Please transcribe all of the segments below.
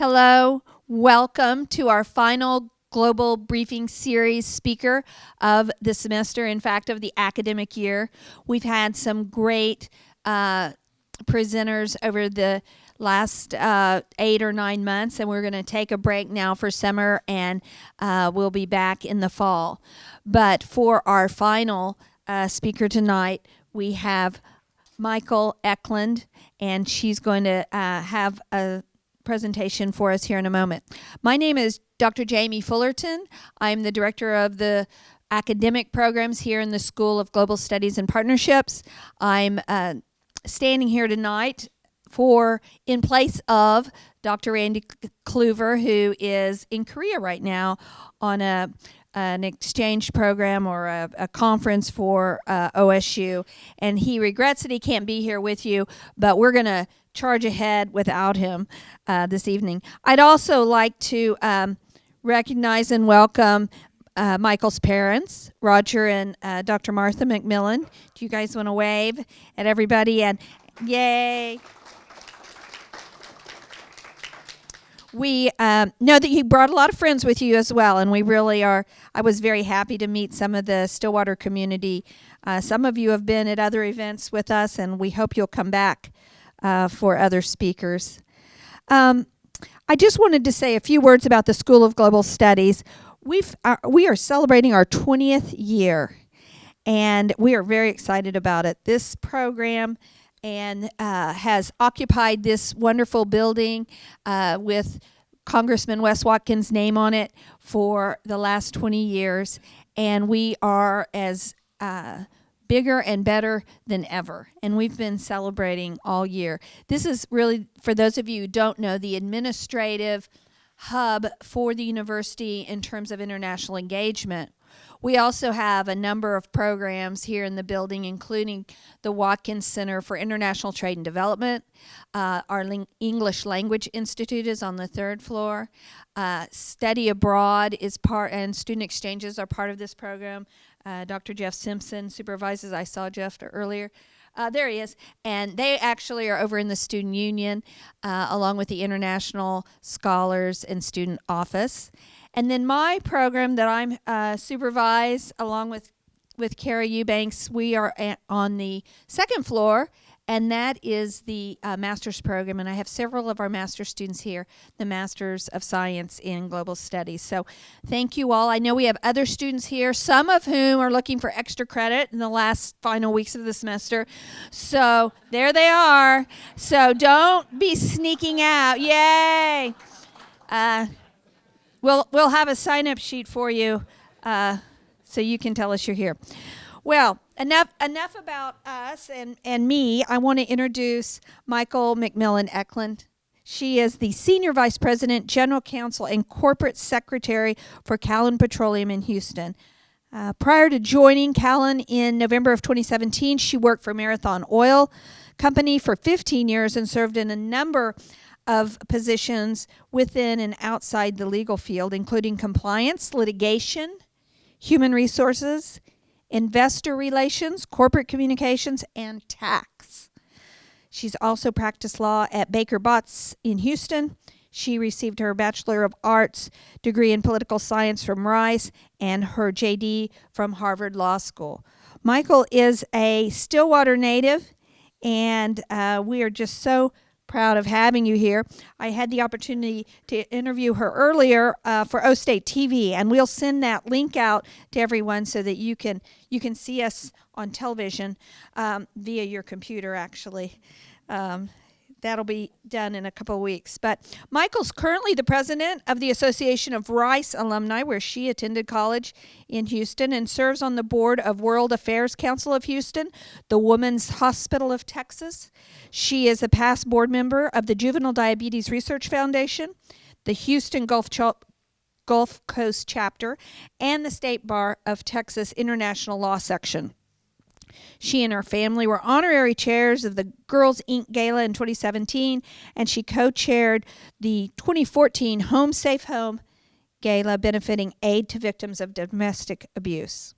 Hello, welcome to our final Global Briefing Series speaker of the semester, in fact, of the academic year. We've had some great presenters over the last 8 or 9 months, and we're going to take a break now for summer, and we'll be back in the fall. But for our final speaker tonight, we have Michol Ecklund, and she's going to have a presentation for us here in a moment. My name is Dr. Jamie Fullerton. I'm the director of the academic programs here in the School of Global Studies and Partnerships. I'm standing here tonight in place of Dr. Randy Kluver, who is in Korea right now on an exchange program or a conference for OSU, and he regrets that he can't be here with you, but we're going to charge ahead without him this evening. I'd also like to recognize and welcome Michael's parents, Roger and Dr. Martha McMillian. Do you guys want to wave at everybody? And yay! We know that you brought a lot of friends with you as well, and we really are. I was very happy to meet some of the Stillwater community. Some of you have been at other events with us, and we hope you'll come back for other speakers. I just wanted to say a few words about the School of Global Studies. We are celebrating our 20th year, and we are very excited about it. This program has occupied this wonderful building with Congressman Wes Watkins' name on it for the last 20 years, and we are as bigger and better than ever, and we've been celebrating all year. This is really, for those of you who don't know, the administrative hub for the university in terms of international engagement. We also have a number of programs here in the building, including the Watkins Center for International Trade and Development. Our English Language Institute is on the 3rd floor. Study Abroad is and student exchanges are part of this program. Dr. Jeff Simpson supervises. I saw Jeff earlier. There he is. And they actually are over in the Student Union, along with the International Scholars and Student Office. And then my program that I'm supervise, along with Kara Eubanks, we are on the 2nd floor, and that is the master's program. And I have several of our master's students here, the Masters of Science in Global Studies. So thank you all. I know we have other students here, some of whom are looking for extra credit in the last final weeks of the semester. So there they are. So don't be sneaking out. Yay! We'll have a sign-up sheet for you so you can tell us you're here. Well, enough about us and me. I want to introduce Michol McMillian Ecklund. She is the Senior Vice President, General Counsel, and Corporate Secretary for Callon Petroleum in Houston. Prior to joining Callon in November of 2017, she worked for Marathon Oil Company for 15 years and served in a number of positions within and outside the legal field, including compliance, litigation, human resources, investor relations, corporate communications, and tax. She's also practiced law at Baker Botts in Houston. She received her Bachelor of Arts degree in political science from Rice and her JD from Harvard Law School. Michol is a Stillwater native, and we are just so proud of having you here. I had the opportunity to interview her earlier for O State TV, and we'll send that link out to everyone so that you can see us on television via your computer, actually. That'll be done in a couple of weeks. But Michol's currently the president of the Association of Rice Alumni, where she attended college in Houston, and serves on the board of World Affairs Council of Houston, the Women's Hospital of Texas. She is a past board member of the Juvenile Diabetes Research Foundation, the Houston Gulf Coast Chapter, and the State Bar of Texas International Law Section. She and her family were honorary chairs of the Girls Inc. Gala in 2017, and she co-chaired the 2014 Home Safe Home Gala benefiting aid to victims of domestic abuse.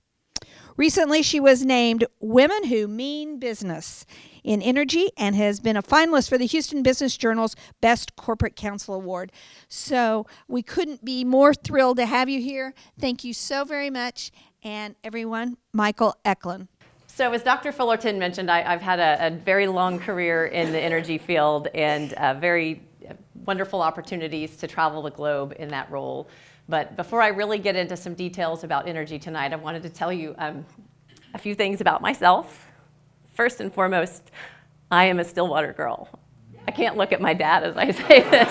Recently, she was named Women Who Mean Business in Energy and has been a finalist for the Houston Business Journal's Best Corporate Counsel Award. So we couldn't be more thrilled to have you here. Thank you so very much. And everyone, Michol Ecklund. So as Dr. Fullerton mentioned, I've had a very long career in the energy field and very wonderful opportunities to travel the globe in that role. But before I really get into some details about energy tonight, I wanted to tell you a few things about myself. First and foremost, I am a Stillwater girl. I can't look at my dad as I say this.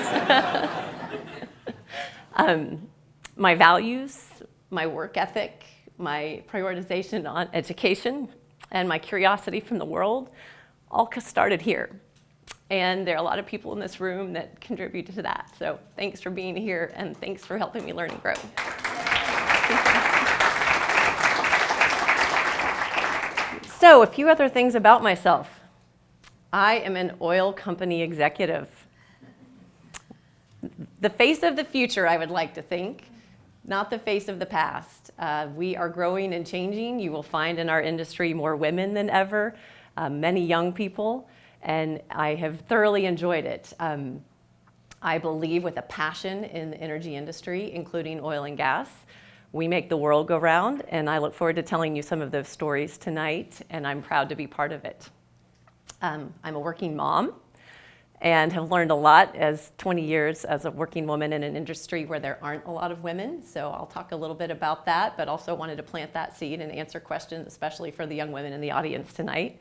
My values, my work ethic, my prioritization on education, and my curiosity from the world all started here. And there are a lot of people in this room that contribute to that. So thanks for being here, and thanks for helping me learn and grow. So a few other things about myself. I am an oil company executive. The face of the future, I would like to think, not the face of the past. We are growing and changing. You will find in our industry more women than ever, many young people. And I have thoroughly enjoyed it. I believe with a passion in the energy industry, including oil and gas. We make the world go round, and I look forward to telling you some of those stories tonight, and I'm proud to be part of it. I'm a working mom and have learned a lot as 20 years as a working woman in an industry where there aren't a lot of women. So I'll talk a little bit about that, but also wanted to plant that seed and answer questions, especially for the young women in the audience tonight.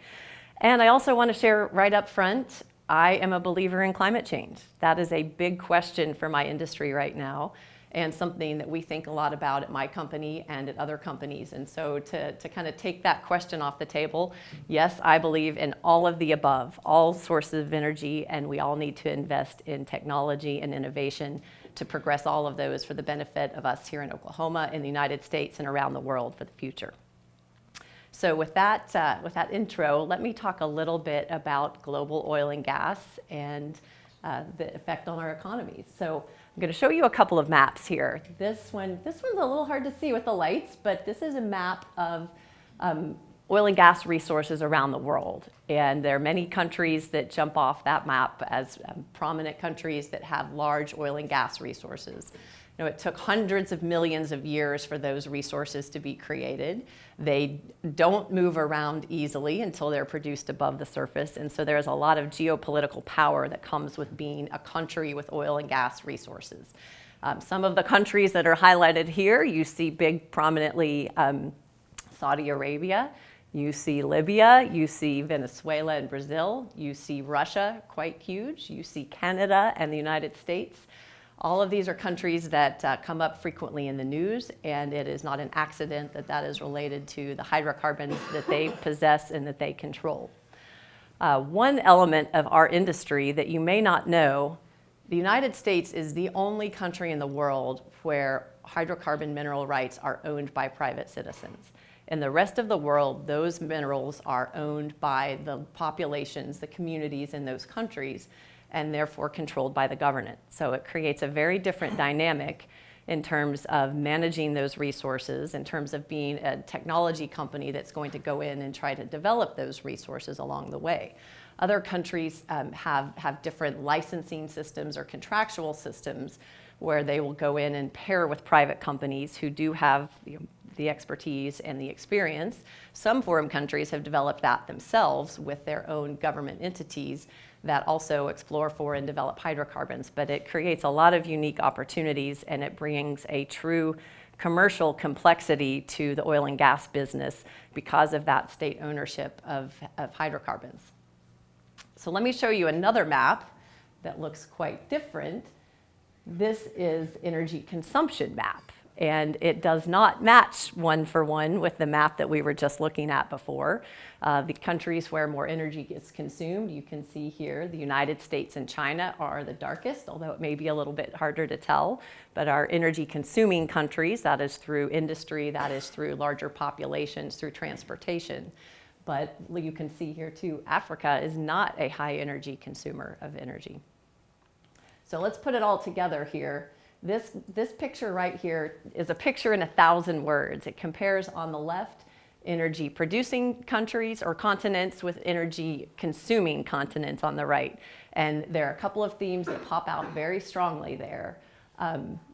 And I also want to share right up front, I am a believer in climate change. That is a big question for my industry right now, and something that we think a lot about at my company and at other companies. And so to kind of take that question off the table, yes, I believe in all of the above, all sources of energy, and we all need to invest in technology and innovation to progress all of those for the benefit of us here in Oklahoma, in the United States, and around the world for the future. So with that intro, let me talk a little bit about global oil and gas and the effect on our economies. So I'm going to show you a couple of maps here. This one's a little hard to see with the lights, but this is a map of oil and gas resources around the world. And there are many countries that jump off that map as prominent countries that have large oil and gas resources. You know, it took hundreds of millions of years for those resources to be created. They don't move around easily until they're produced above the surface. And so there's a lot of geopolitical power that comes with being a country with oil and gas resources. Some of the countries that are highlighted here, you see big prominently Saudi Arabia, you see Libya, you see Venezuela and Brazil, you see Russia, quite huge, you see Canada and the United States. All of these are countries that come up frequently in the news, and it is not an accident that that is related to the hydrocarbons that they possess and that they control. One element of our industry that you may not know, the United States is the only country in the world where hydrocarbon mineral rights are owned by private citizens. In the rest of the world, those minerals are owned by the populations, the communities in those countries, and therefore controlled by the government. So it creates a very different dynamic in terms of managing those resources, in terms of being a technology company that's going to go in and try to develop those resources along the way. Other countries have different licensing systems or contractual systems where they will go in and pair with private companies who do have the expertise and the experience. Some foreign countries have developed that themselves with their own government entities that also explore for and develop hydrocarbons, but it creates a lot of unique opportunities, and it brings a true commercial complexity to the oil and gas business because of that state ownership of hydrocarbons. So let me show you another map that looks quite different. This is energy consumption map, and it does not match one for one with the map that we were just looking at before. The countries where more energy gets consumed, you can see here, the United States and China are the darkest, although it may be a little bit harder to tell. But our energy consuming countries, that is through industry, that is through larger populations, through transportation. But you can see here too, Africa is not a high energy consumer of energy. So let's put it all together here. This picture right here is a picture in 1,000 words. It compares on the left energy producing countries or continents with energy consuming continents on the right. And there are a couple of themes that pop out very strongly there.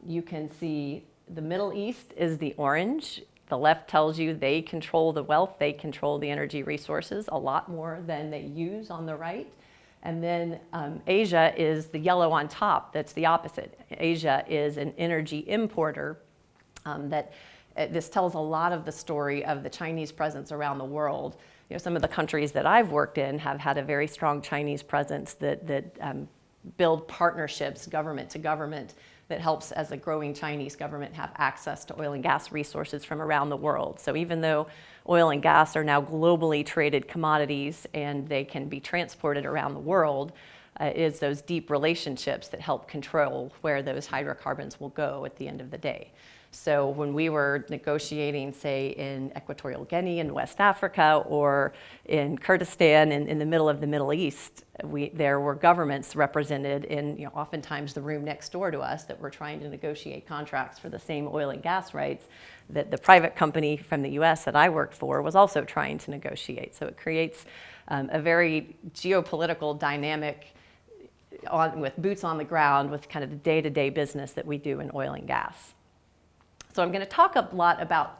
You can see the Middle East is the orange. The left tells you they control the wealth, they control the energy resources a lot more than they use on the right. And then Asia is the yellow on top. That's the opposite. Asia is an energy importer. This tells a lot of the story of the Chinese presence around the world. You know, some of the countries that I've worked in have had a very strong Chinese presence that build partnerships, government to government, that helps as a growing Chinese government have access to oil and gas resources from around the world. So even though oil and gas are now globally traded commodities and they can be transported around the world, it is those deep relationships that help control where those hydrocarbons will go at the end of the day. So when we were negotiating, say, in Equatorial Guinea in West Africa or in Kurdistan in the middle of the Middle East, there were governments represented in, you know, oftentimes the room next door to us that were trying to negotiate contracts for the same oil and gas rights that the private company from the US that I worked for was also trying to negotiate. So it creates a very geopolitical dynamic with boots on the ground with kind of the day-to-day business that we do in oil and gas. So I'm going to talk a lot about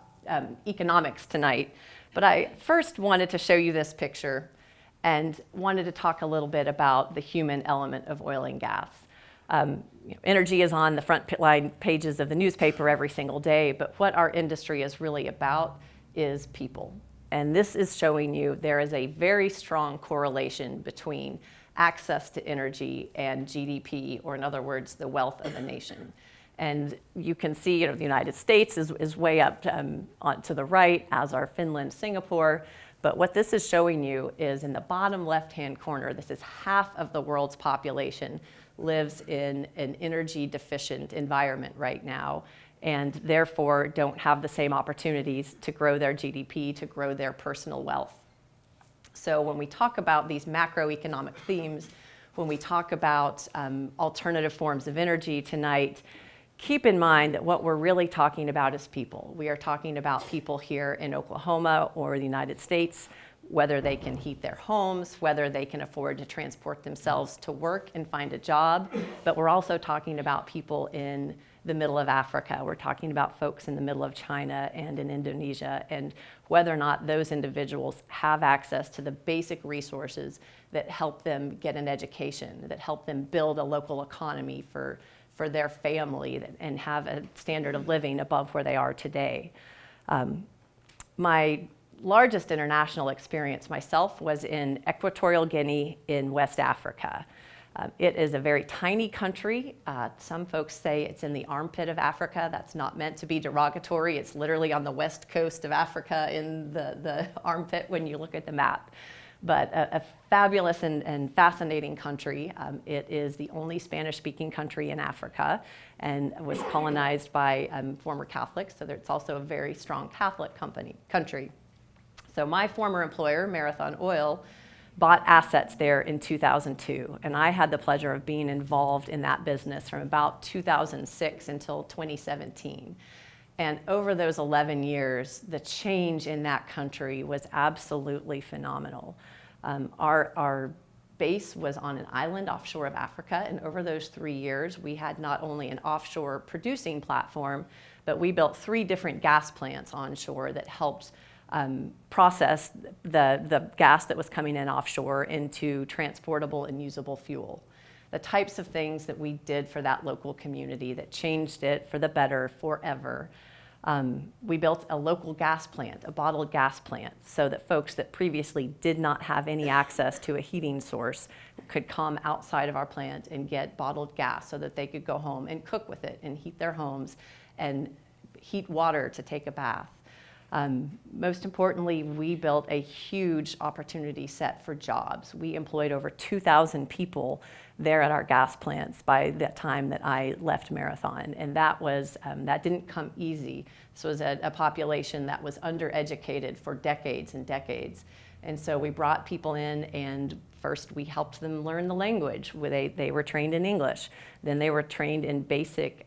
economics tonight, but I first wanted to show you this picture and wanted to talk a little bit about the human element of oil and gas. Energy is on the front line pages of the newspaper every single day, but what our industry is really about is people. And this is showing you there is a very strong correlation between access to energy and GDP, or in other words, the wealth of a nation. And you can see, you know, the United States is way up to the right, as are Finland, Singapore. But what this is showing you is in the bottom left-hand corner, this is half of the world's population lives in an energy deficient environment right now, and therefore don't have the same opportunities to grow their GDP, to grow their personal wealth. So when we talk about these macroeconomic themes, when we talk about alternative forms of energy tonight, keep in mind that what we're really talking about is people. We are talking about people here in Oklahoma or the United States, whether they can heat their homes, whether they can afford to transport themselves to work and find a job. But we're also talking about people in the middle of Africa. We're talking about folks in the middle of China and in Indonesia, and whether or not those individuals have access to the basic resources that help them get an education, that help them build a local economy for their family and have a standard of living above where they are today. My largest international experience myself was in Equatorial Guinea in West Africa. It is a very tiny country. Some folks say it's in the armpit of Africa. That's not meant to be derogatory. It's literally on the west coast of Africa in the armpit when you look at the map. But a fabulous and fascinating country. It is the only Spanish-speaking country in Africa and was colonized by former Catholics, so it's also a very strong Catholic country. So my former employer, Marathon Oil, bought assets there in 2002, and I had the pleasure of being involved in that business from about 2006 until 2017. And over those 11 years, the change in that country was absolutely phenomenal. Our base was on an island offshore of Africa, and over those 3 years, we had not only an offshore producing platform, but we built 3 different gas plants onshore that helped process the gas that was coming in offshore into transportable and usable fuel. The types of things that we did for that local community that changed it for the better forever. We built a local gas plant, a bottled gas plant, so that folks that previously did not have any access to a heating source could come outside of our plant and get bottled gas so that they could go home and cook with it and heat their homes and heat water to take a bath. Most importantly, we built a huge opportunity set for jobs. We employed over 2,000 people there at our gas plants by the time that I left Marathon, and that didn't come easy. This was a population that was undereducated for decades and decades, and so we brought people in, and first we helped them learn the language. They were trained in English, then they were trained in basic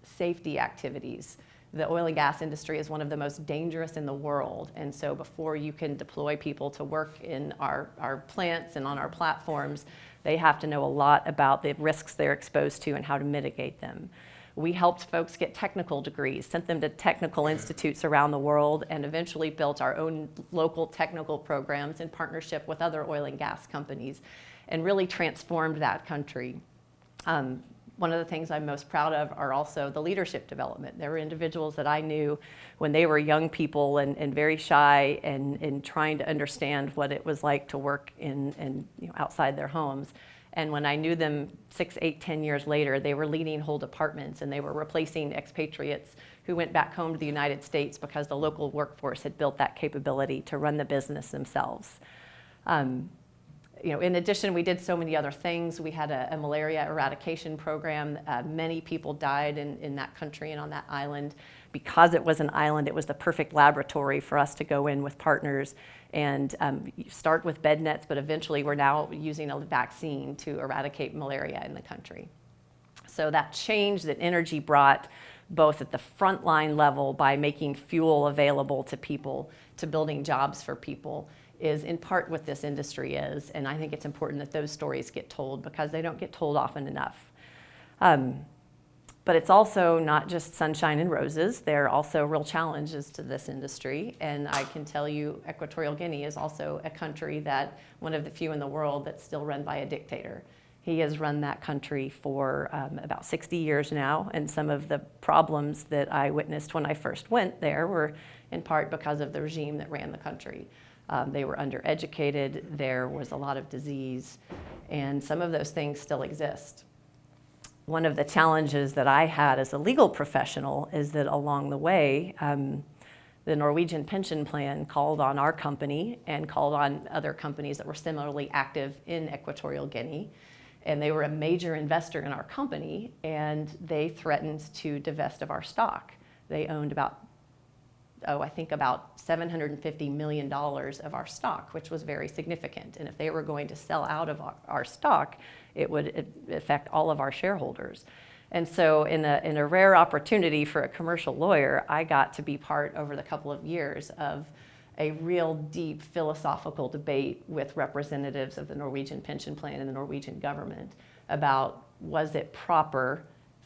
safety activities. the oil and gas industry is one of the most dangerous in the world. And so before you can deploy people to work in our plants and on our platforms, they have to know a lot about the risks they're exposed to and how to mitigate them. We helped folks get technical degrees, sent them to technical institutes around the world, and eventually built our own local technical programs in partnership with other oil and gas companies, and really transformed that country. One of the things I'm most proud of are also the leadership development. There were individuals that I knew when they were young people and very shy and trying to understand what it was like to work in outside their homes. And when I knew them 6, 8, 10 years later, they were leading whole departments, and they were replacing expatriates who went back home to the United States because the local workforce had built that capability to run the business themselves. In addition, we did so many other things. We had a malaria eradication program. Many people died in that country and on that island. Because it was an island, it was the perfect laboratory for us to go in with partners and start with bed nets, but eventually we're now using a vaccine to eradicate malaria in the country. So that change that energy brought, both at the frontline level by making fuel available to people, to building jobs for people, is in part what this industry is. And I think it's important that those stories get told because they don't get told often enough. But it's also not just sunshine and roses. There are also real challenges to this industry. And I can tell you, Equatorial Guinea is also a country that, one of the few in the world that's still run by a dictator. He has run that country for about 60 years now. And some of the problems that I witnessed when I first went there were in part because of the regime that ran the country. They were undereducated, there was a lot of disease, and some of those things still exist. One of the challenges that I had as a legal professional is that along the way, the Norwegian pension plan called on our company and called on other companies that were similarly active in Equatorial Guinea. And they were a major investor in our company, and they threatened to divest of our stock. They owned about $750 million of our stock, which was very significant. And if they were going to sell out of our stock, it would affect all of our shareholders. And so in a rare opportunity for a commercial lawyer, I got to be part over the couple of years of a real deep philosophical debate with representatives of the Norwegian pension plan and the Norwegian government about, was it proper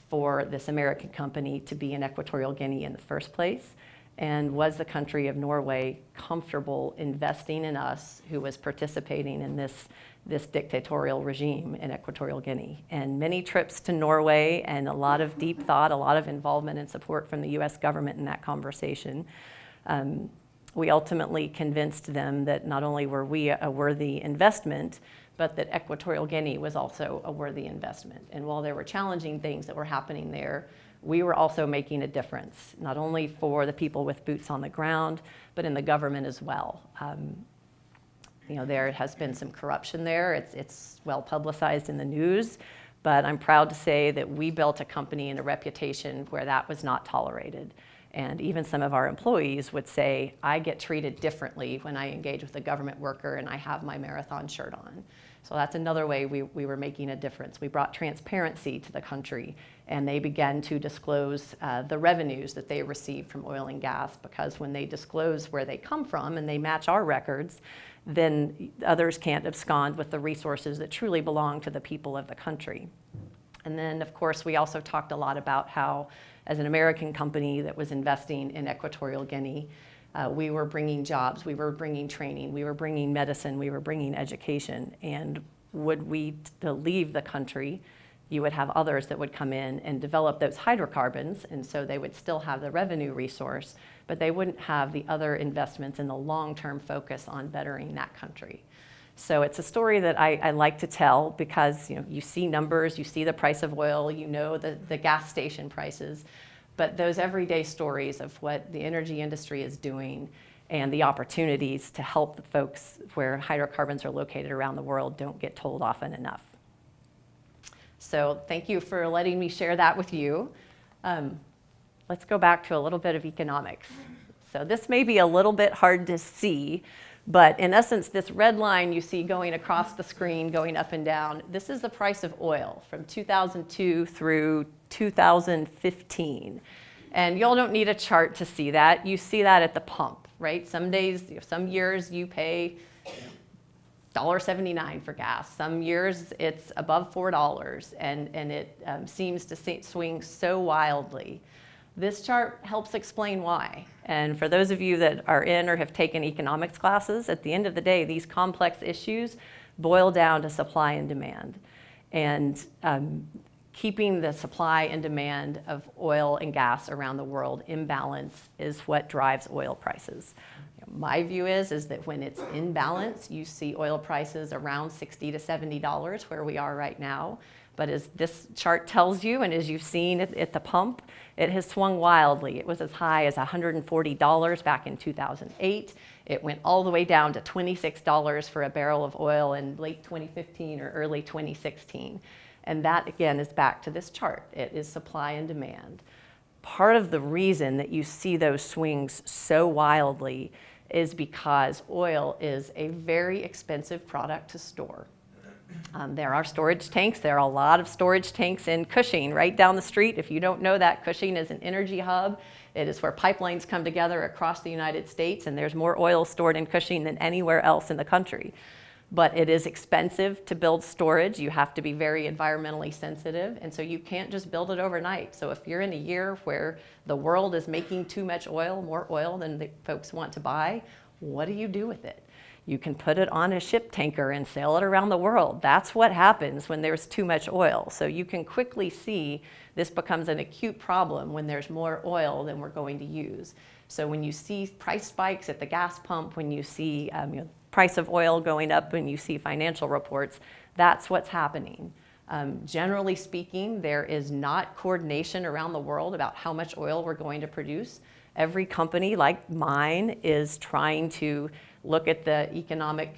for this American company to be in Equatorial Guinea in the first place? And was the country of Norway comfortable investing in us, who was participating in this dictatorial regime in Equatorial Guinea? And many trips to Norway and a lot of deep thought, a lot of involvement and support from the US government in that conversation. We ultimately convinced them that not only were we a worthy investment, but that Equatorial Guinea was also a worthy investment. And while there were challenging things that were happening there, we were also making a difference, not only for the people with boots on the ground, but in the government as well. There has been some corruption there. It's well publicized in the news, but I'm proud to say that we built a company and a reputation where that was not tolerated. And even some of our employees would say, I get treated differently when I engage with a government worker and I have my marathon shirt on. So that's another way we were making a difference. We brought transparency to the country, and they began to disclose the revenues that they received from oil and gas, because when they disclose where they come from and they match our records, then others can't abscond with the resources that truly belong to the people of the country. And then, of course, we also talked a lot about how, as an American company that was investing in Equatorial Guinea, we were bringing jobs, we were bringing training, we were bringing medicine, we were bringing education. And would we leave the country, you would have others that would come in and develop those hydrocarbons, and so they would still have the revenue resource, but they wouldn't have the other investments and the long-term focus on bettering that country. So it's a story that I like to tell because you see numbers, you see the price of oil, you know the gas station prices, but those everyday stories of what the energy industry is doing and the opportunities to help the folks where hydrocarbons are located around the world don't get told often enough. So thank you for letting me share that with you. Let's go back to a little bit of economics. So this may be a little bit hard to see, but in essence, this red line you see going across the screen, going up and down, this is the price of oil from 2002 through 2015. And y'all don't need a chart to see that. You see that at the pump, right? Some days, some years you pay $1.79 for gas. Some years it's above $4, and it seems to swing so wildly. This chart helps explain why. And for those of you that are in or have taken economics classes, at the end of the day, these complex issues boil down to supply and demand. And keeping the supply and demand of oil and gas around the world in balance is what drives oil prices. My view is that when it's in balance, you see oil prices around $60 to $70 where we are right now. But as this chart tells you, and as you've seen at the pump, it has swung wildly. It was as high as $140 back in 2008. It went all the way down to $26 for a barrel of oil in late 2015 or early 2016. And that, again, is back to this chart. It is supply and demand. Part of the reason that you see those swings so wildly is because oil is a very expensive product to store. There are storage tanks. There are a lot of storage tanks in Cushing, right down the street. If you don't know that, Cushing is an energy hub. It is where pipelines come together across the United States, and there's more oil stored in Cushing than anywhere else in the country. But it is expensive to build storage. You have to be very environmentally sensitive, and so you can't just build it overnight. So if you're in a year where the world is making too much oil, more oil than the folks want to buy, what do you do with it? You can put it on a ship tanker and sail it around the world. That's what happens when there's too much oil. So you can quickly see this becomes an acute problem when there's more oil than we're going to use. So when you see price spikes at the gas pump, when you see price of oil going up, when you see financial reports, that's what's happening. Generally speaking, there is not coordination around the world about how much oil we're going to produce. Every company like mine is trying to look at the economic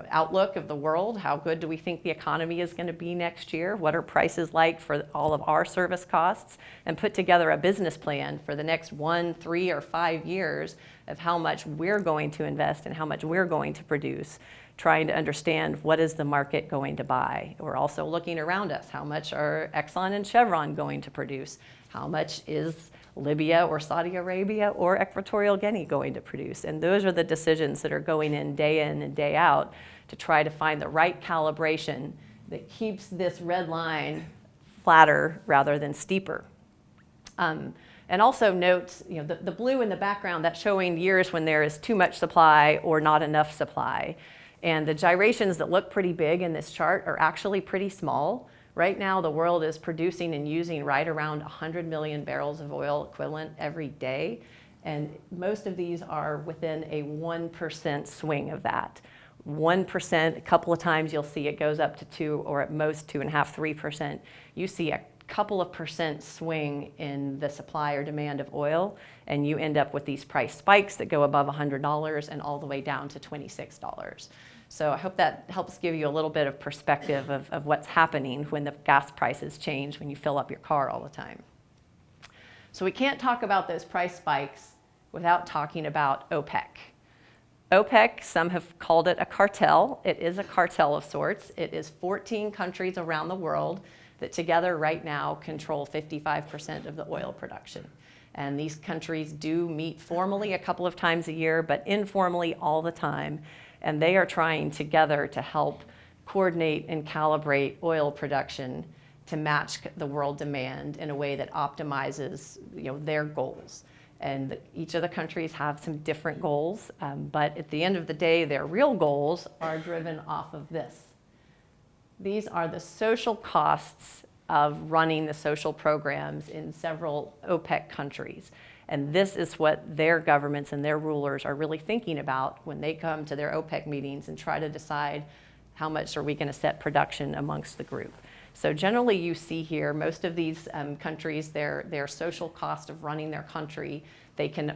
outlook of the world. How good do we think the economy is going to be next year? What are prices like for all of our service costs? And put together a business plan for the next 1, 3, or 5 years of how much we're going to invest and how much we're going to produce, trying to understand what is the market going to buy. We're also looking around us. How much are Exxon and Chevron going to produce? How much is Libya or Saudi Arabia or Equatorial Guinea going to produce? And those are the decisions that are going in and day out to try to find the right calibration that keeps this red line flatter rather than steeper. And also note, the blue in the background, that's showing years when there is too much supply or not enough supply. And the gyrations that look pretty big in this chart are actually pretty small. Right now, the world is producing and using right around 100 million barrels of oil equivalent every day. And most of these are within a 1% swing of that. 1%, a couple of times you'll see it goes up to 2 or at most 2.5%, 3%. You see a couple of percent swing in the supply or demand of oil, and you end up with these price spikes that go above $100 and all the way down to $26. So I hope that helps give you a little bit of perspective of what's happening when the gas prices change when you fill up your car all the time. So we can't talk about those price spikes without talking about OPEC. OPEC, some have called it a cartel. It is a cartel of sorts. It is 14 countries around the world that together right now control 55% of the oil production. And these countries do meet formally a couple of times a year, but informally all the time. And they are trying together to help coordinate and calibrate oil production to match the world demand in a way that optimizes their goals. And each of the countries have some different goals, but at the end of the day, their real goals are driven off of this. These are the social costs of running the social programs in several OPEC countries. And this is what their governments and their rulers are really thinking about when they come to their OPEC meetings and try to decide how much are we going to set production amongst the group. So generally you see here, most of these countries, their social cost of running their country, they can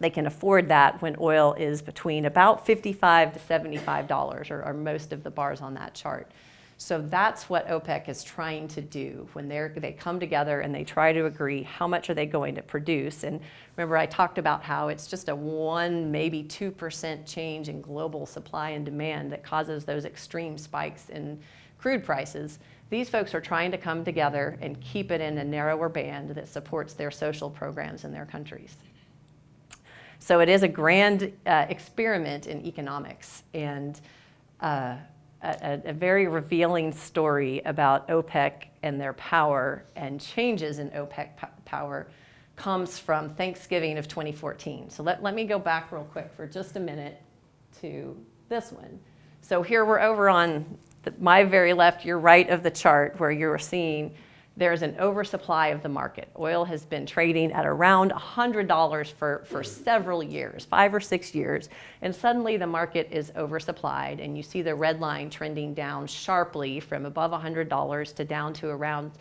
afford that when oil is between about $55 to $75, or most of the bars on that chart. So that's what OPEC is trying to do when they come together and they try to agree how much are they going to produce. And remember, I talked about how it's just a 1, maybe 2% change in global supply and demand that causes those extreme spikes in crude prices. These folks are trying to come together and keep it in a narrower band that supports their social programs in their countries. So it is a grand experiment in economics, and a very revealing story about OPEC and their power and changes in OPEC power comes from Thanksgiving of 2014. So let me go back real quick for just a minute to this one. So here we're over on my very left, your right of the chart, where you're seeing there's an oversupply of the market. Oil has been trading at around $100 for several years, 5 or 6 years, and suddenly the market is oversupplied, and you see the red line trending down sharply from above $100 to down to around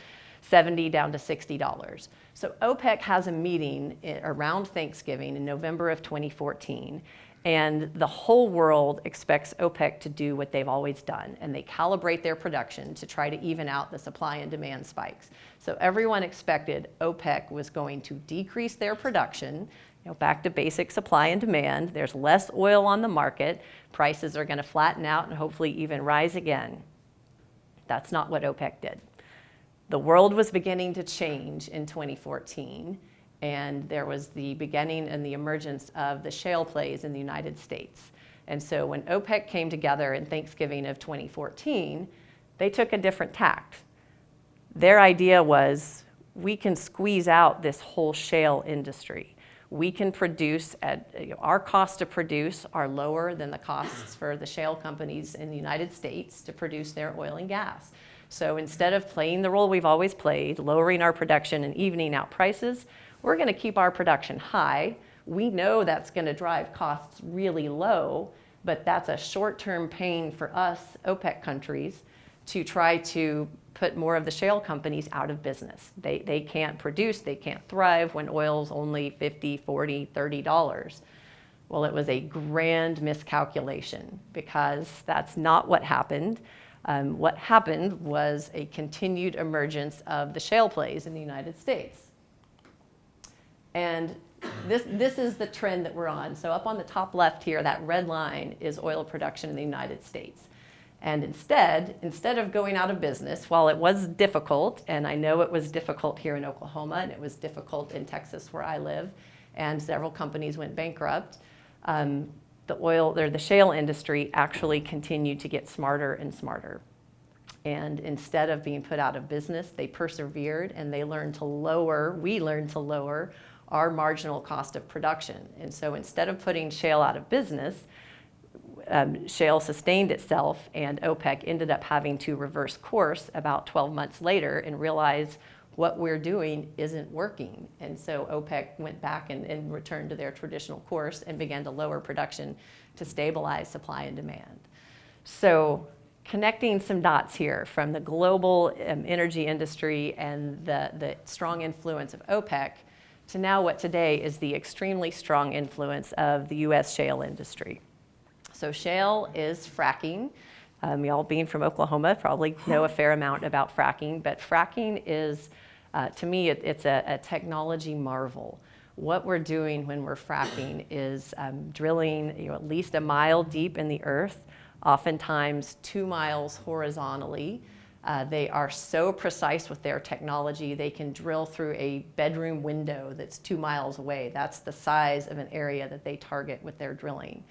$70, down to $60. So OPEC has a meeting around Thanksgiving in November of 2014, and the whole world expects OPEC to do what they've always done, and they calibrate their production to try to even out the supply and demand spikes. So everyone expected OPEC was going to decrease their production, back to basic supply and demand. There's less oil on the market. Prices are going to flatten out and hopefully even rise again. That's not what OPEC did. The world was beginning to change in 2014. And there was the beginning and the emergence of the shale plays in the United States. And so when OPEC came together in Thanksgiving of 2014, they took a different tact. Their idea was, we can squeeze out this whole shale industry. We can produce our costs to produce are lower than the costs for the shale companies in the United States to produce their oil and gas. So instead of playing the role we've always played, lowering our production and evening out prices, we're going to keep our production high. We know that's going to drive costs really low, but that's a short-term pain for us, OPEC countries, to try to put more of the shale companies out of business. They can't produce, they can't thrive when oil's only $50, $40, $30. Well, it was a grand miscalculation because that's not what happened. What happened was a continued emergence of the shale plays in the United States. And this is the trend that we're on. So up on the top left here, that red line is oil production in the United States. And instead of going out of business, while it was difficult, and I know it was difficult here in Oklahoma, and it was difficult in Texas where I live, and several companies went bankrupt, the shale industry actually continued to get smarter and smarter. And instead of being put out of business, they persevered and we learned to lower our marginal cost of production. And so instead of putting shale out of business, shale sustained itself, and OPEC ended up having to reverse course about 12 months later and realize what we're doing isn't working. And so OPEC went back and returned to their traditional course and began to lower production to stabilize supply and demand. So connecting some dots here from the global energy industry and the strong influence of OPEC to now what today is the extremely strong influence of the U.S. shale industry. So shale is fracking. Y'all being from Oklahoma probably know a fair amount about fracking, but fracking is, to me, it's a technology marvel. What we're doing when we're fracking is drilling at least a mile deep in the earth, oftentimes 2 miles horizontally. They are so precise with their technology, they can drill through a bedroom window that's 2 miles away. That's the size of an area that they target with their drilling.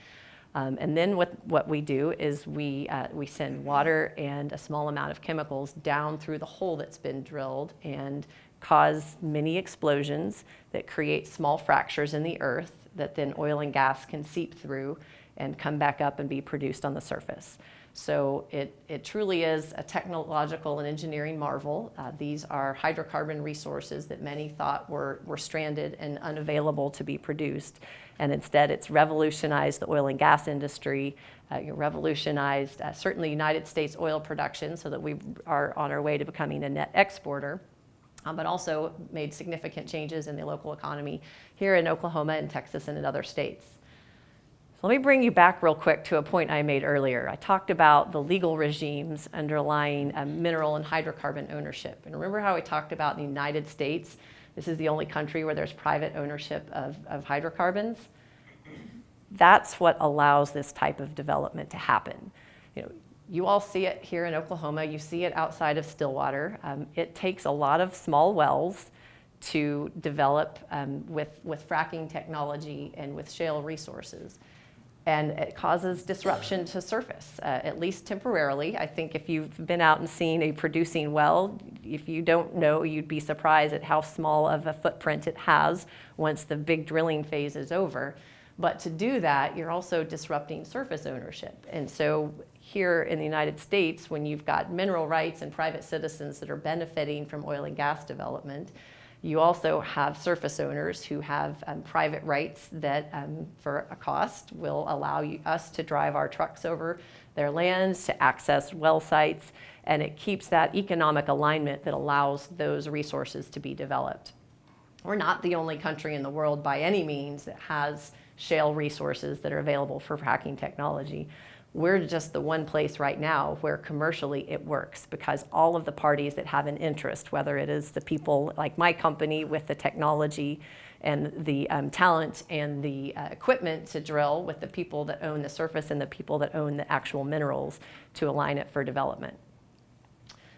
And then what we do is we send water and a small amount of chemicals down through the hole that's been drilled and cause mini explosions that create small fractures in the earth that then oil and gas can seep through and come back up and be produced on the surface. So it truly is a technological and engineering marvel. These are hydrocarbon resources that many thought were stranded and unavailable to be produced. And instead, it's revolutionized the oil and gas industry, revolutionized certainly United States oil production so that we are on our way to becoming a net exporter, but also made significant changes in the local economy here in Oklahoma and Texas and in other states. So let me bring you back real quick to a point I made earlier. I talked about the legal regimes underlying mineral and hydrocarbon ownership. And remember how I talked about in the United States, this is the only country where there's private ownership of hydrocarbons? That's what allows this type of development to happen. You all see it here in Oklahoma. You see it outside of Stillwater. It takes a lot of small wells to develop with fracking technology and with shale resources. And it causes disruption to surface, at least temporarily. I think if you've been out and seen a producing well, if you don't know, you'd be surprised at how small of a footprint it has once the big drilling phase is over. But to do that, you're also disrupting surface ownership. And so here in the United States, when you've got mineral rights and private citizens that are benefiting from oil and gas development, you also have surface owners who have private rights that, for a cost, will allow us to drive our trucks over their lands, to access well sites, and it keeps that economic alignment that allows those resources to be developed. We're not the only country in the world by any means that has shale resources that are available for fracking technology. We're just the one place right now where commercially it works, because all of the parties that have an interest, whether it is the people like my company with the technology and the talent and the equipment to drill, with the people that own the surface and the people that own the actual minerals to align it for development.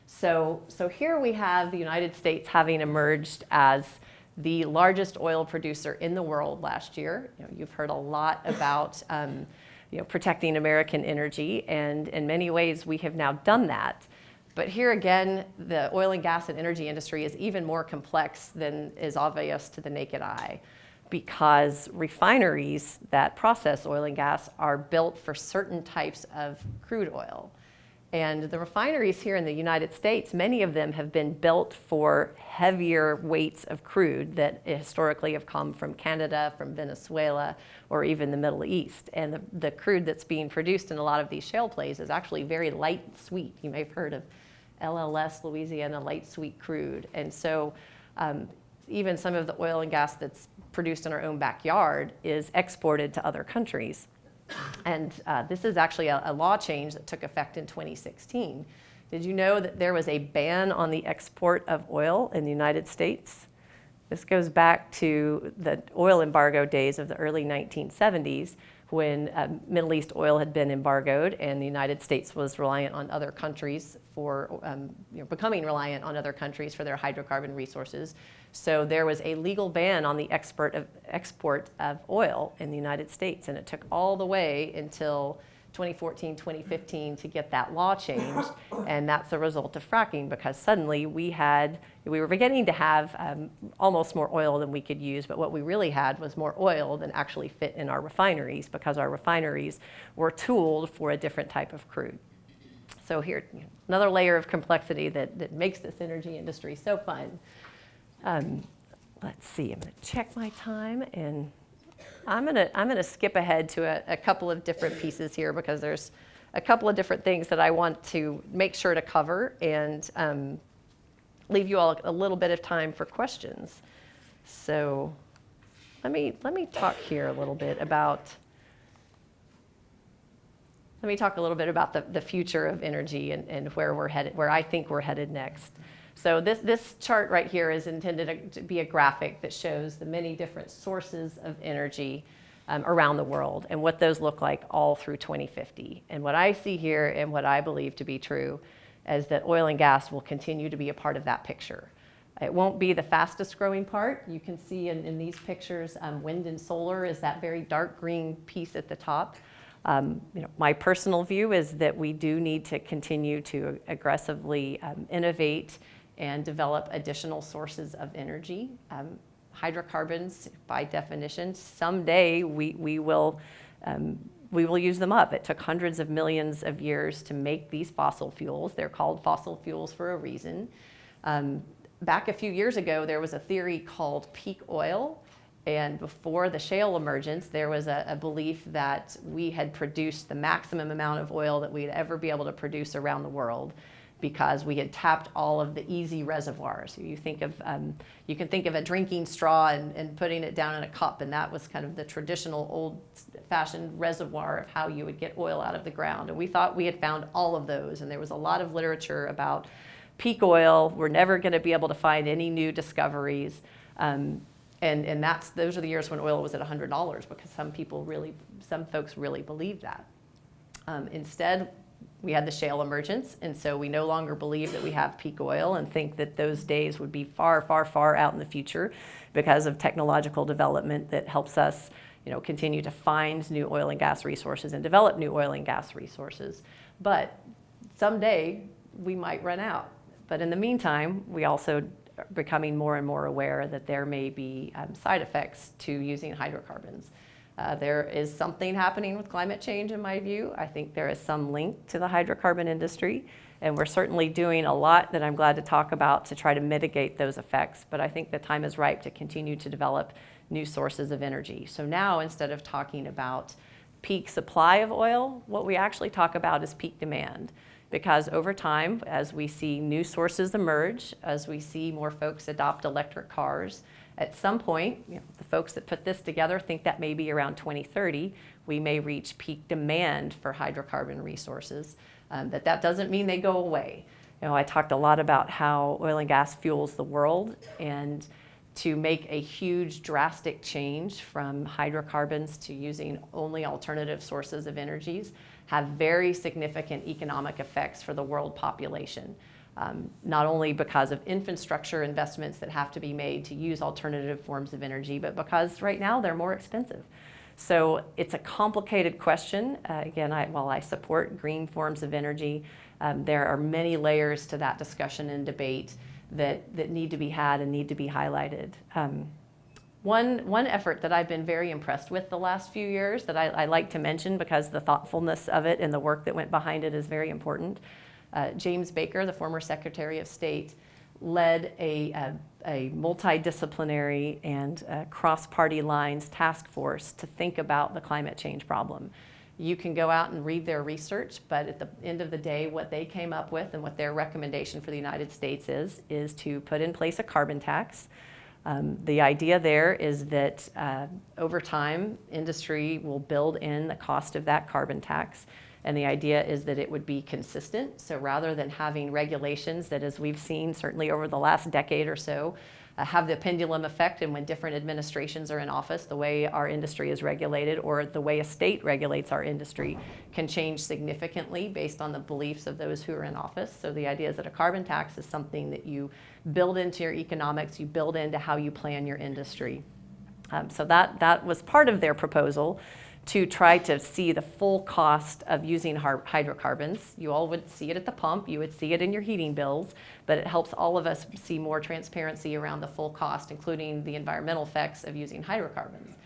So here we have the United States having emerged as the largest oil producer in the world last year. You've heard a lot about protecting American energy, and in many ways we have now done that. But here again, the oil and gas and energy industry is even more complex than is obvious to the naked eye, because refineries that process oil and gas are built for certain types of crude oil. And the refineries here in the United States, many of them have been built for heavier weights of crude that historically have come from Canada, from Venezuela, or even the Middle East. And the crude that's being produced in a lot of these shale plays is actually very light and sweet. You may have heard of LLS, Louisiana light sweet crude. And so even some of the oil and gas that's produced in our own backyard is exported to other countries. And this is actually a law change that took effect in 2016. Did you know that there was a ban on the export of oil in the United States? This goes back to the oil embargo days of the early 1970s, when Middle East oil had been embargoed and the United States was reliant on other countries for, becoming reliant on other countries for their hydrocarbon resources. So there was a legal ban on the export of oil in the United States, and it took all the way until 2014, 2015 to get that law changed, and that's a result of fracking, because suddenly we were beginning to have almost more oil than we could use, but what we really had was more oil than actually fit in our refineries, because our refineries were tooled for a different type of crude. So here, another layer of complexity that makes this energy industry so fun. Let's see, I'm going to check my time, and I'm gonna skip ahead to a couple of different pieces here, because there's a couple of different things that I want to make sure to cover and leave you all a little bit of time for questions. So let me talk here a little bit about. Let me talk a little bit about the future of energy and where we're headed, where I think we're headed next. So this chart right here is intended to be a graphic that shows the many different sources of energy around the world and what those look like all through 2050. And what I see here, and what I believe to be true, is that oil and gas will continue to be a part of that picture. It won't be the fastest growing part. You can see in these pictures, wind and solar is that very dark green piece at the top. My personal view is that we do need to continue to aggressively innovate and develop additional sources of energy. Hydrocarbons, by definition, someday we will use them up. It took hundreds of millions of years to make these fossil fuels. They're called fossil fuels for a reason. Back a few years ago, there was a theory called peak oil. And before the shale emergence, there was a belief that we had produced the maximum amount of oil that we'd ever be able to produce around the world, because we had tapped all of the easy reservoirs. You can think of a drinking straw and putting it down in a cup, and that was kind of the traditional old-fashioned reservoir of how you would get oil out of the ground. And we thought we had found all of those, and there was a lot of literature about peak oil. We're never going to be able to find any new discoveries. And those are the years when oil was at $100, because some folks really believed that. Instead, We had the shale emergence, and so we no longer believe that we have peak oil and think that those days would be far, far, far out in the future because of technological development that helps us, continue to find new oil and gas resources and develop new oil and gas resources. But someday we might run out. But in the meantime, we also are becoming more and more aware that there may be side effects to using hydrocarbons. There is something happening with climate change, in my view. I think there is some link to the hydrocarbon industry, and we're certainly doing a lot that I'm glad to talk about to try to mitigate those effects. But I think the time is ripe to continue to develop new sources of energy. So now, instead of talking about peak supply of oil, what we actually talk about is peak demand. Because over time, as we see new sources emerge, as we see more folks adopt electric cars, at some point, the folks that put this together think that maybe around 2030, we may reach peak demand for hydrocarbon resources. That doesn't mean they go away. I talked a lot about how oil and gas fuels the world, and to make a huge drastic change from hydrocarbons to using only alternative sources of energies have very significant economic effects for the world population. Not only because of infrastructure investments that have to be made to use alternative forms of energy, but because right now they're more expensive. So it's a complicated question. Again, while I support green forms of energy, there are many layers to that discussion and debate that need to be had and need to be highlighted. One effort that I've been very impressed with the last few years that I like to mention because the thoughtfulness of it and the work that went behind it is very important. James Baker, the former Secretary of State, led a multidisciplinary and cross-party lines task force to think about the climate change problem. You can go out and read their research, but at the end of the day, what they came up with and what their recommendation for the United States is to put in place a carbon tax. The idea there is that over time, industry will build in the cost of that carbon tax. And the idea is that it would be consistent. So rather than having regulations that, as we've seen certainly over the last decade or so, have the pendulum effect, and when different administrations are in office, the way our industry is regulated or the way a state regulates our industry can change significantly based on the beliefs of those who are in office. So the idea is that a carbon tax is something that you build into your economics, you build into how you plan your industry. So that was part of their proposal, to try to see the full cost of using hydrocarbons. You all would see it at the pump, you would see it in your heating bills, but it helps all of us see more transparency around the full cost, including the environmental effects of using hydrocarbons.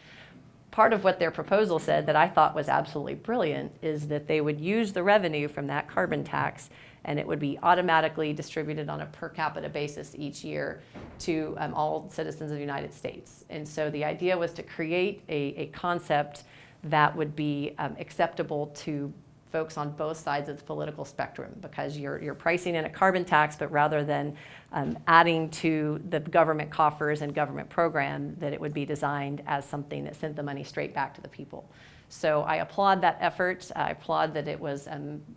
Part of what their proposal said that I thought was absolutely brilliant is that they would use the revenue from that carbon tax, and it would be automatically distributed on a per capita basis each year to all citizens of the United States. And so the idea was to create a concept that would be acceptable to folks on both sides of the political spectrum, because you're pricing in a carbon tax, but rather than adding to the government coffers and government program, that it would be designed as something that sent the money straight back to the people. So I applaud that effort. I applaud that it was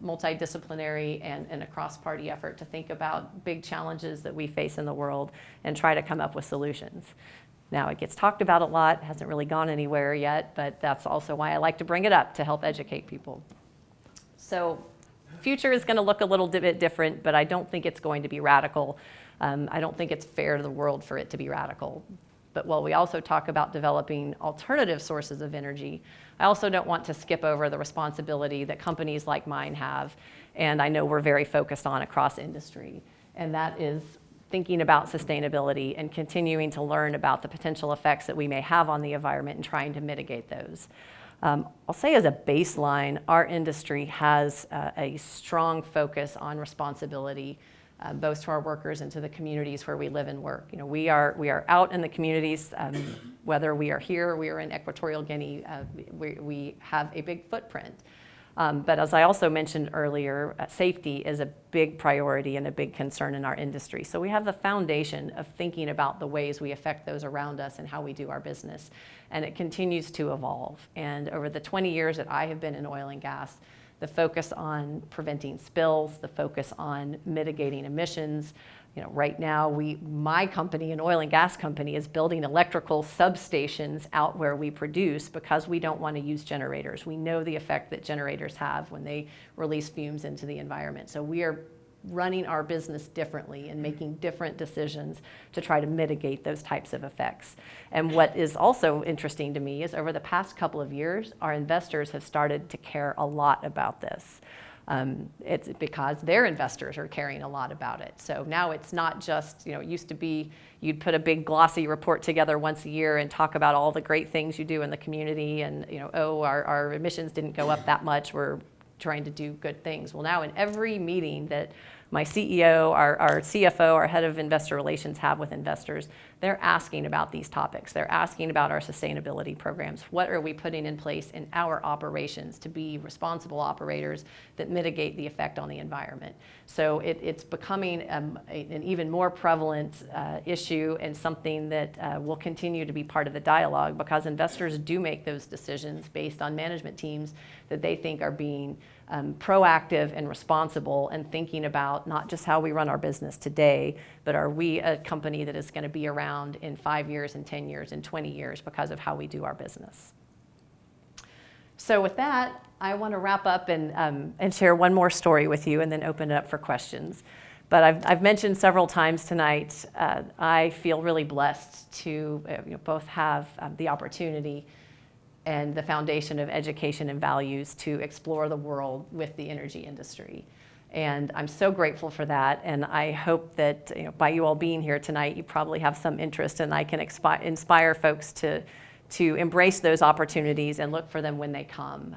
multidisciplinary and a cross-party effort to think about big challenges that we face in the world and try to come up with solutions. Now, it gets talked about a lot, hasn't really gone anywhere yet, but that's also why I like to bring it up, to help educate people. So future is going to look a little bit different, but I don't think it's going to be radical. I don't think it's fair to the world for it to be radical. But while we also talk about developing alternative sources of energy, I also don't want to skip over the responsibility that companies like mine have, and I know we're very focused on across industry, and that is thinking about sustainability and continuing to learn about the potential effects that we may have on the environment and trying to mitigate those. I'll say as a baseline, our industry has a strong focus on responsibility, both to our workers and to the communities where we live and work. We are out in the communities, whether we are here or we are in Equatorial Guinea, we have a big footprint. But as I also mentioned earlier, safety is a big priority and a big concern in our industry. So we have the foundation of thinking about the ways we affect those around us and how we do our business. And it continues to evolve. And over the 20 years that I have been in oil and gas, the focus on preventing spills, the focus on mitigating emissions. Right now, my company, an oil and gas company, is building electrical substations out where we produce because we don't want to use generators. We know the effect that generators have when they release fumes into the environment. So we are running our business differently and making different decisions to try to mitigate those types of effects. And what is also interesting to me is over the past couple of years, our investors have started to care a lot about this. It's because their investors are caring a lot about it. So now it's not just, it used to be you'd put a big glossy report together once a year and talk about all the great things you do in the community and, our emissions didn't go up that much. We're trying to do good things. Well, now in every meeting that my CEO, our CFO, our head of investor relations have with investors, they're asking about these topics. They're asking about our sustainability programs. What are we putting in place in our operations to be responsible operators that mitigate the effect on the environment? So it's becoming an even more prevalent issue and something that will continue to be part of the dialogue because investors do make those decisions based on management teams that they think are being proactive and responsible and thinking about not just how we run our business today, but are we a company that is going to be around in 5 years and 10 years and 20 years because of how we do our business. So with that, I want to wrap up and share one more story with you and then open it up for questions. But I've mentioned several times tonight, I feel really blessed to both have the opportunity and the foundation of education and values to explore the world with the energy industry. And I'm so grateful for that. And I hope that by you all being here tonight, you probably have some interest and I can inspire folks to embrace those opportunities and look for them when they come.